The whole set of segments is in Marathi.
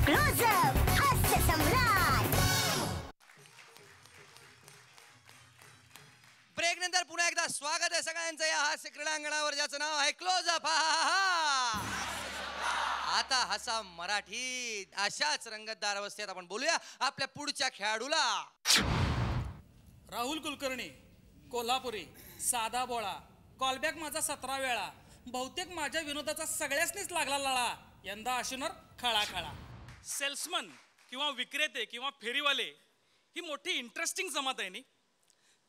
क्लोजअप हास्य सम्राट. ब्रेक नंतर पुन्हा एकदा स्वागत आहे सगळ्यांचं या हास्य क्रीडांगणावर, ज्याचं नाव आहे क्लोजअप. आता हसा मराठी. अशाच रंगतदार अवस्थेत आपण बोलूया आपल्या पुढच्या खेळाडूला. राहुल कुलकर्णी, कोल्हापुरी, साधा बोळा, कॉलबॅक माझा 17 वेळा. बहुतेक माझ्या विनोदाचा सगळ्यासनीच लागला लळा. यंदा अशुनर खळा खळा. सेल्समन किंवा विक्रेते किंवा फेरीवाले ही मोठी इंटरेस्टिंग जमात आहे नी.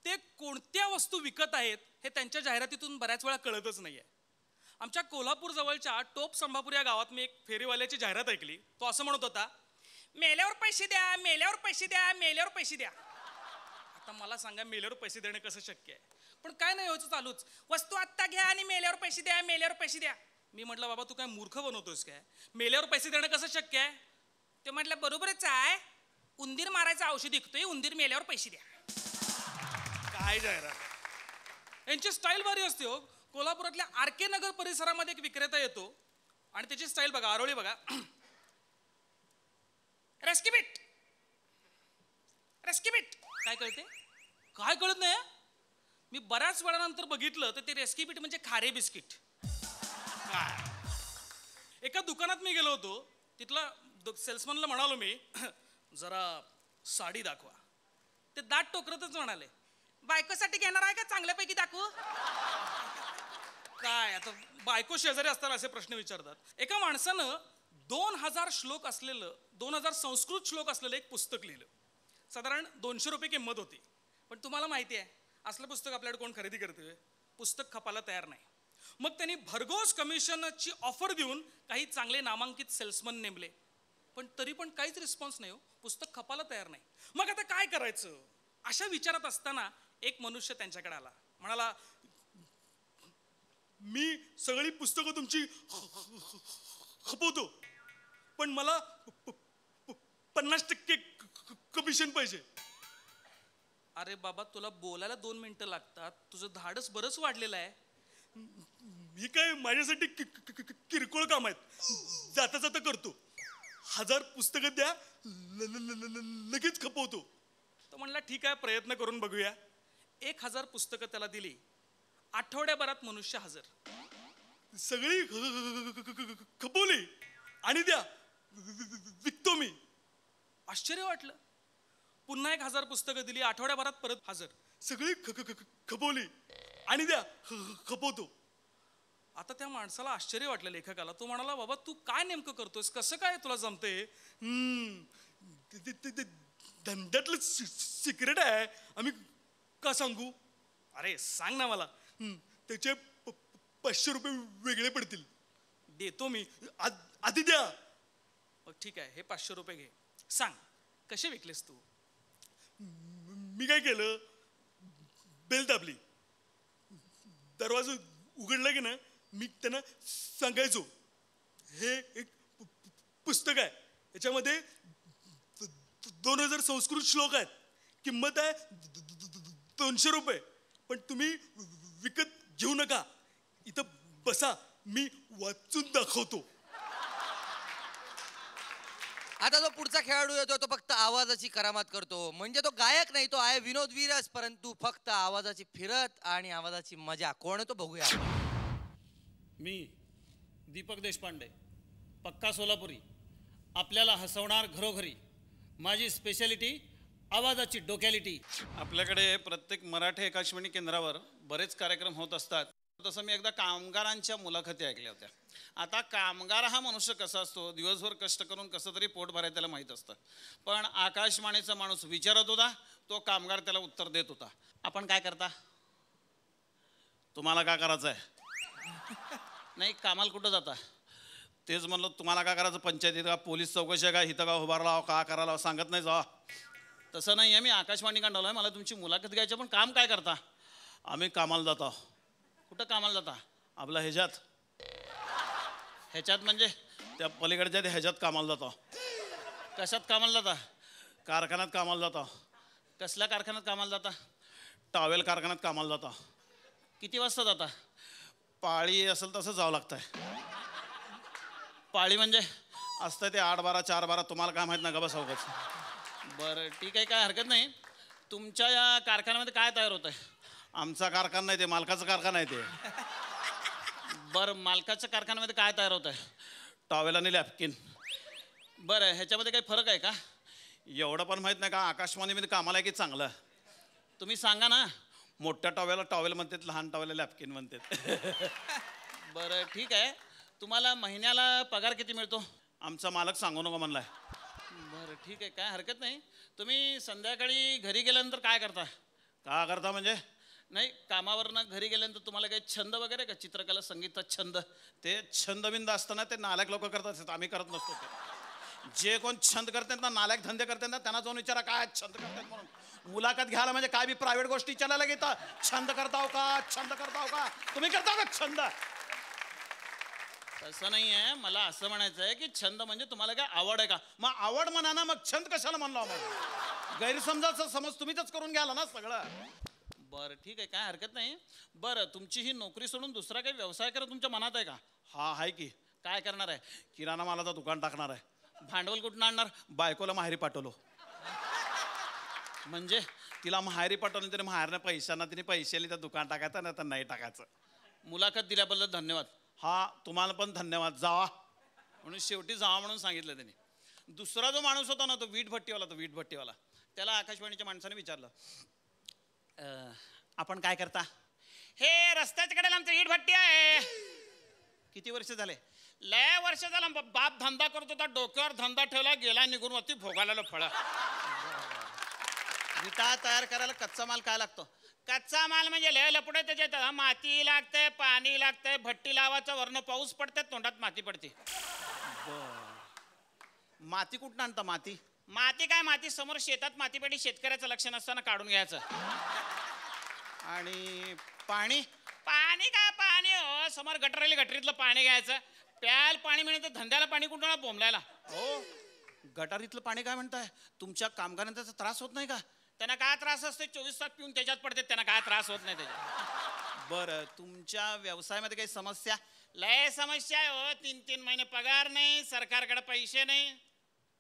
ते कोणत्या वस्तू विकत आहेत हे त्यांच्या जाहिरातीतून बऱ्याच वेळा कळतच नाहीये. आमच्या कोल्हापूर जवळच्या टोप संभापूर या गावात मी एक फेरीवाल्याची जाहिरात ऐकली. तो असं म्हणत होता, मेल्यावर पैसे द्या, मेल्यावर पैसे द्या, मेल्यावर पैसे द्या. आता मला सांगा, मेल्यावर पैसे देणं कसं शक्य आहे? पण काय नाही व्हायचं चालूच, वस्तू आत्ता घ्या आणि मेल्यावर पैसे द्या, मेल्यावर पैसे द्या. मी म्हटलं, बाबा तू काय मूर्ख बनवतोस काय? मेल्यावर पैसे देणं कसं शक्य आहे? ते म्हटलं, बरोबरच आहे, उंदीर मारायचं औषध विकतोय, उंदीर मेल्यावर पैसे द्या. काय जाहिरात! यांची स्टाईल भारी असते हो. कोल्हापुरातल्या आरके नगर परिसरामध्ये एक विक्रेता येतो आणि त्याची स्टाईल बघा, आरोळी बघा. रेस्किबिट रेस्किबिट. काय कळते? काय कळत नाही? मी बऱ्याच वेळानंतर बघितलं तर ते रेस्किबिट म्हणजे खारे बिस्किट. एका दुकानात मी गेलो होतो. तिथला सेल्समनला म्हणालो मी, जरा साडी दाखवा. ते दाट टोकरतच म्हणाले, बायकोसाठी घेणार आहे का चांगल्यापैकी दाखवू? काय आता बायको शेजारी असताना असे प्रश्न विचारतात. एका माणसानं 2000 श्लोक असलेलं, 2000 संस्कृत श्लोक असलेलं एक पुस्तक लिहिलं. साधारण 200 रुपये किंमत होती. पण तुम्हाला माहिती आहे, असलं पुस्तक आपल्याकडे कोण खरेदी करतोय? पुस्तक खपायला तयार नाही. मग त्यांनी भरघोस कमिशनची ऑफर देऊन काही चांगले नामांकित सेल्समन नेमले. पण तरी पण काहीच रिस्पॉन्स नाही हो. पुस्तक खपायला तयार नाही. मग आता काय करायचं? अशा विचारात असताना एक मनुष्य त्यांच्याकडे आला. म्हणाला, मी सगळी पुस्तकं तुमची खपवतो, पण मला 50% कमिशन पाहिजे. अरे बाबा, तुला बोलायला 2 मिनिटं लागतात, तुझं धाडस बरंच वाढलेलं आहे. ही काय माझ्यासाठी किरकोळ काम आहेत, जाता जाता करतो. 1000 पुस्तकं द्या, लगेच खपवतो. तो म्हणला, ठीक आहे, प्रयत्न करून बघूया. 1000 पुस्तकं त्याला दिली. आठवड्याभरात मनुष्य हजर. सगळी खपवली आणि द्या, विकतो मी. आश्चर्य वाटलं. पुन्हा 1000 पुस्तकं दिली. आठवड्याभरात परत हजर. सगळी खपवली आणि द्या, खपवतो. आता त्या माणसाला आश्चर्य वाटलं, लेखकाला. तो म्हणाला, बाबा तू काय नेमकं करतोस, कसं काय तुला जमते? धंद्यातलं सिक्रेट आहे, आम्ही का सांगू? अरे सांग ना मला. त्याचे 500 रुपये वेगळे पडतील. देतो मी, आधी द्या. मग ठीक आहे, हे 500 रुपये घे. सांग कसे विकलेस तू? मी काय केलं, बेल दाबली, दरवाजा उघडला की ना, मी त्यांना सांगायचो, हे एक पुस्तक आहे, याच्यामध्ये 2000 संस्कृत श्लोक आहेत, किंमत आहे 200 रुपये, पण तुम्ही विकत घेऊ नका, इथं बसा, मी वाचून दाखवतो. आता जो पुढचा खेळाडू येतो तो फक्त आवाजाची करामत करतो. म्हणजे तो गायक नाही, तो आहे विनोदवीरच, परंतु फक्त आवाजाची फिरत आणि आवाजाची मजा. कोण आहे तो बघूया. मी दीपक देशपांडे, पक्का सोलापुरी, आपल्याला हसवणार घरोघरी. माझी स्पेशालिटी आवाजाची डोक्यालिटी. आपल्याकडे प्रत्येक मराठी आकाशवाणी केंद्रावर बरेच कार्यक्रम होत असतात. तसं मी एकदा कामगारांच्या मुलाखती ऐकल्या होत्या. आता कामगार हा मनुष्य कसा असतो, दिवसभर कष्ट करून कसं तरी पोट भरायला त्याला माहीत असतं. पण आकाशवाणीचा माणूस विचारत होता, तो कामगार त्याला उत्तर देत होता. आपण काय करता? तुम्हाला काय करायचं आहे? नाही, कामाला कुठं जाता? तेच म्हणलं, तुम्हाला काय करायचं? पंचायतीत का, पोलीस चौकशी आहे का, इथं का उभारला, का करायला सांगत नाही जा. तसं नाही आहे, मी आकाशवाणी काढलो आहे, मला तुमची मुलाखत घ्यायची. पण काम काय करता? आम्ही कामाला जातो. कुठं कामाला जाता? आपला ह्याच्यात म्हणजे त्या पलीकडच्या ह्याच्यात कामाला जातो. कशात कामाला जाता? कारखान्यात कामाला जातो. कसल्या कारखान्यात कामाला जाता? टॉवेल कारखान्यात कामाला जातो. किती वाजता जाता? पाळी असेल तसं जावं लागतंय. पाळी म्हणजे असतं ते 8-12 4-12 तुम्हाला काय माहित ना ग बसावगच. बरं ठीक आहे, काय हरकत नाही. तुमच्या या कारखान्यामध्ये काय तयार होत आहे? आमचा कारखाना नाही ते मालकाचा कारखाना आहे ते. बरं, मालकाच्या कारखान्यामध्ये काय तयार होत आहे? टॉवेल आणि लॅपकिन. बरं, ह्याच्यामध्ये काही फरक आहे का? एवढं पण माहित नाही का आकाशवाणीमध्ये कामाला आहे की चांगलं? तुम्ही सांगा ना. मोठ्या टॉवेलला टॉवेल म्हणतात, लहान टॉवेलला लॅपकिन म्हणतात. बरं ठीक आहे, तुम्हाला महिन्याला पगार किती मिळतो? आमचा मालक सांगू नको म्हणलाय. बरं ठीक आहे, काय हरकत नाही. तुम्ही संध्याकाळी घरी गेल्यानंतर काय करता? का करता म्हणजे? नाही, कामावरनं घरी गेल्यानंतर तुम्हाला काही छंद वगैरे का? चित्रकला, संगीत छंद? ते छंदबिंद असताना ते नालायक लोक करतात, आम्ही करत नसतो ते. जे कोण छंद करतात ना, नालायक धंदे करतात ना, त्यांना जाऊन विचारा काय छंद करतात म्हणून. मुलाखत घ्यायला म्हणजे काय बी प्रायव्हेट गोष्टी विचारायला घेता. छंद करताव का? छंद करताव का? तुम्ही करता का छंद? तसं नाही आहे, मला असं म्हणायचं आहे की छंद म्हणजे तुम्हाला काय आवड आहे का? मग आवड म्हणा ना, मग छंद कशाला म्हणलो मग? गैरसमजाचा समज तुम्हीच करून घ्याला ना सगळं. बरं ठीक आहे, काय हरकत नाही. बरं, तुमची ही नोकरी सोडून दुसरा काही व्यवसाय करा तुमच्या मनात आहे का? हा आहे की. काय करणार आहे? किराणा मालाचं दुकान टाकणार आहे. भांडवल कुठून आणणार? बायकोला माहेरी पाठवलो. म्हणजे तिला माहेरी पाठवलं तरी माहेरनं पैशांना तिने पैसे त्या दुकान टाकायचं ना तर नाही टाकायचं. मुलाखत दिल्याबद्दल धन्यवाद. हा तुम्हाला पण धन्यवाद. जावा. म्हणून शेवटी जावा म्हणून सांगितलं त्यांनी. दुसरा जो माणूस होता ना, तो वीटभट्टीवाला, त्याला आकाशवाणीच्या माणसाने विचारलं, आपण काय करता? हे रस्त्याच्या कडेला आमचं वीटभट्टी आहे. किती वर्ष झाले? लय वर्ष झालं. बाप धंदा करत होता, डोक्यावर धंदा ठेवला, गेला निघून वरती भोगायला फळ. विटा तयार करायला कच्चा माल काय लागतो? कच्चा माल म्हणजे लय लपडे त्याच्यात. माती लागते, पाणी लागते, भट्टी लावायचं, वरनं पाऊस पडते, तोंडात माती पडते. माती कुठं आणता? माती काय? माती समोर शेतात माती पडली, शेतकऱ्याचं लक्ष नसताना काढून घ्यायचं. आणि पाणी? पाणी काय? पाणी हो, समोर गटरीतलं पाणी घ्यायचं. प्यायला पाणी मिळतं, धंद्याला पाणी कुठं बोंबलायला? हो, गटारीतलं पाणी काय म्हणताय? तुमच्या कामगारांना त्याचा त्रास होत नाही का? त्यांना काय त्रास असतो? 24 तास पिऊन त्याच्यात पडते, त्यांना काय त्रास होत नाही त्याच्यात. बरं, तुमच्या व्यवसायामध्ये काही समस्या? लय समस्या आहे हो. 3-3 महिने पगार नाही, सरकारकडे पैसे नाही.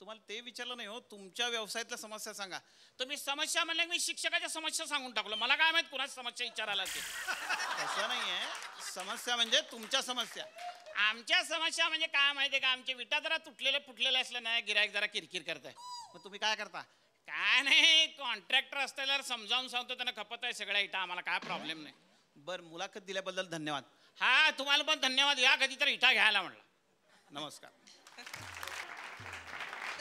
तुम्हाला ते विचारलं नाही हो, तुमच्या व्यवसायातल्या समस्या सांगा. तुम्ही समस्या म्हणले, मी शिक्षकाच्या समस्या सांगून टाकलो. मला काय माहित कुणाच समस्या विचारायला ते. तसं नाही आहे, समस्या म्हणजे तुमच्या समस्या. आमच्या समस्या म्हणजे काय माहितीये का? आमच्या विटा जरा तुटलेलं फुटलेलं असलं नाही, गिरायक जरा किरकिर करताय. मग तुम्ही काय करता? काय नाही, कॉन्ट्रॅक्टर असल्यावर समजावून सांगतो, त्यांना खपत आहे सगळ्या इटा, आम्हाला काय प्रॉब्लेम नाही. बरं, मुलाखत दिल्याबद्दल धन्यवाद. हा, तुम्हाला पण धन्यवाद. या कधी तर इटा घ्यायला म्हणलं. नमस्कार.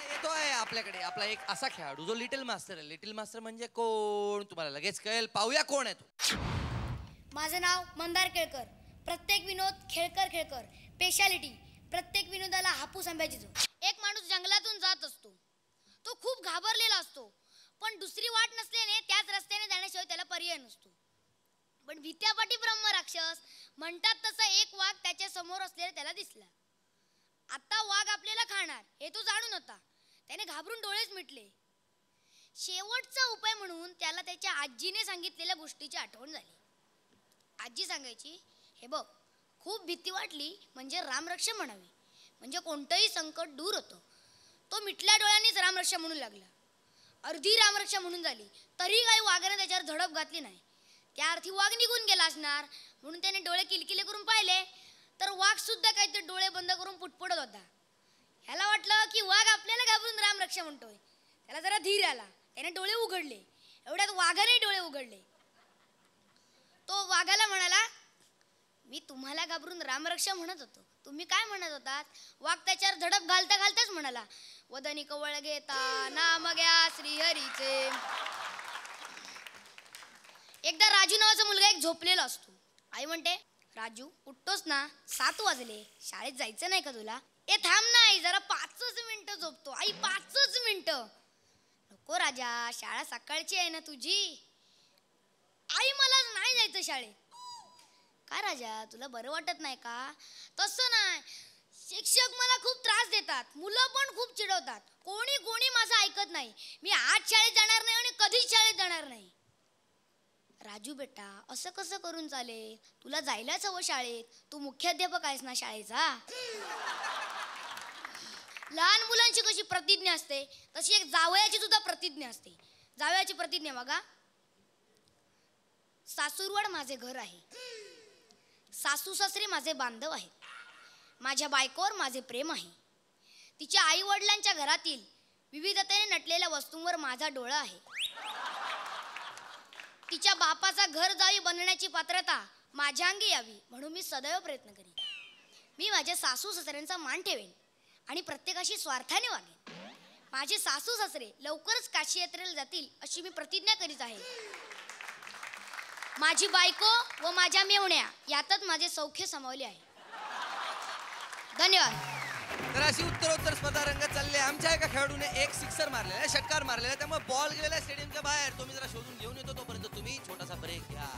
येतो आहे आपल्याकडे आपला एक असा खेळाडू जो लिटिल मास्टर आहे. लिटिल मास्टर म्हणजे कोण तुम्हाला लगेच कळेल. पाहूया कोण आहे तो. माझं नाव मंदार केळकर. प्रत्येक विनोद खेळकर. स्पेशालिटी प्रत्येक विनोदाला हापूस आंब्याची झोप. एक माणूस जंगलातून जात असतो. तो खूप घाबरलेला असतो, पण दुसरी वाट नसल्याने त्याच रस्त्याने जाण्याशिवाय त्याला पर्याय नसतो. पण भित्यापाटी ब्रह्म राक्षस म्हणतात तसा एक वाघ त्याच्या समोर असलेला त्याला दिसला. आता वाघ आपल्याला खाणार हे तो जाणून होता. त्याने घाबरून डोळेच मिटले. शेवटचा उपाय म्हणून त्याला त्याच्या आजीने सांगितलेल्या गोष्टीची आठवण झाली. आजी सांगायची, हे बघ, खूप भीती वाटली म्हणजे रामरक्षा म्हणावी, म्हणजे कोणतंही संकट दूर होतं. तो मिटल्या डोळ्यांनीच रामरक्षा म्हणू लागला. अर्धी रामरक्षा म्हणून झाली तरी काही वाघाने त्याच्यावर झडप घातली नाही. त्या अर्थी वाघ निघून गेला असणार म्हणून त्याने डोळे किलकिले करून पाहिले तर वाघ सुद्धा काहीतरी डोळे बंद करून पुटपुटत होता. ह्याला वाटलं की वाघ आपल्याला घाबरून रामरक्षा म्हणतोय. त्याला जरा धीर आला. त्याने डोळे उघडले. एवढ्यात वाघाने डोळे उघडले. तो वाघाला म्हणाला, मी तुम्हाला घाबरून रामरक्षा म्हणत होतो, तुम्ही काय म्हणत होतात? वाघ त्याच्यावर झडप घालता घालताच म्हणाला, वदनी कवळ घेता नाम घ्या श्रीहरीचे. एकदा राजू नावाचा मुलगा एक झोपलेला असतो. आई म्हणते, राजू उठतोस ना, 7 वाजले, शाळेत जायचं नाही का तुला? ए थांब ना आई, जरा 5 मिनिटं झोपतो. आई 5 मिनिटं? नको राजा, शाळा सकाळची आहे ना तुझी. आई मला नाही जायचं शाळेत. का राजा, तुला बरं वाटत नाही का? तसं नाही, शिक्षक मला खूप त्रास देतात, मुलं पण खूप चिडवतात, कोणी माझं ऐकत नाही. मी आज शाळेत जाणार नाही आणि कधीच शाळेत जाणार नाही. राजू बेटा, असं कसं करून चालेल? तुला जायलाच हवं शाळेत, तू मुख्याध्यापक आहेस ना शाळेचा. लहान मुलांची कशी प्रतिज्ञा असते तशी एक जावयाची सुद्धा प्रतिज्ञा असते. जावयाची प्रतिज्ञा बघा. सासूरवाड माझे घर आहे, सासू सासरे माझे बांधव आहेत, माझ्या बायकोवर माझे प्रेम आहे, तिच्या आई वडिलांच्या घरातील विविधतेने नटलेल्या वस्तूंवर माझा डोळा आहे, तिच्या बापाचा घर जावी बनण्याची पात्रता माझ्या अंगी यावी म्हणून मी सदैव प्रयत्न करीन. मी माझ्या सासू सासऱ्यांचा मान ठेवेन आणि प्रत्येकाशी स्वार्थाने वागेन. माझे सासू सासरे लवकरच काशी यात्रेला जातील अशी मी प्रतिज्ञा करीत आहे. माझी बायको व माझ्या मेहुण्या यातच माझे सौख्य सामावले आहे. धन्यवाद. तर अशी उत्तरोत्तर स्पर्धा रंगत चालली आहे. आमच्या एका खेळाडूने एक सिक्सर मारलेला आहे, षटकार मारलेला आहे, त्यामुळे बॉल गेलेला स्टेडियमच्या बाहेर. तो मी जरा शोधून घेऊन येतो, तोपर्यंत तुम्ही छोटासा ब्रेक घ्या.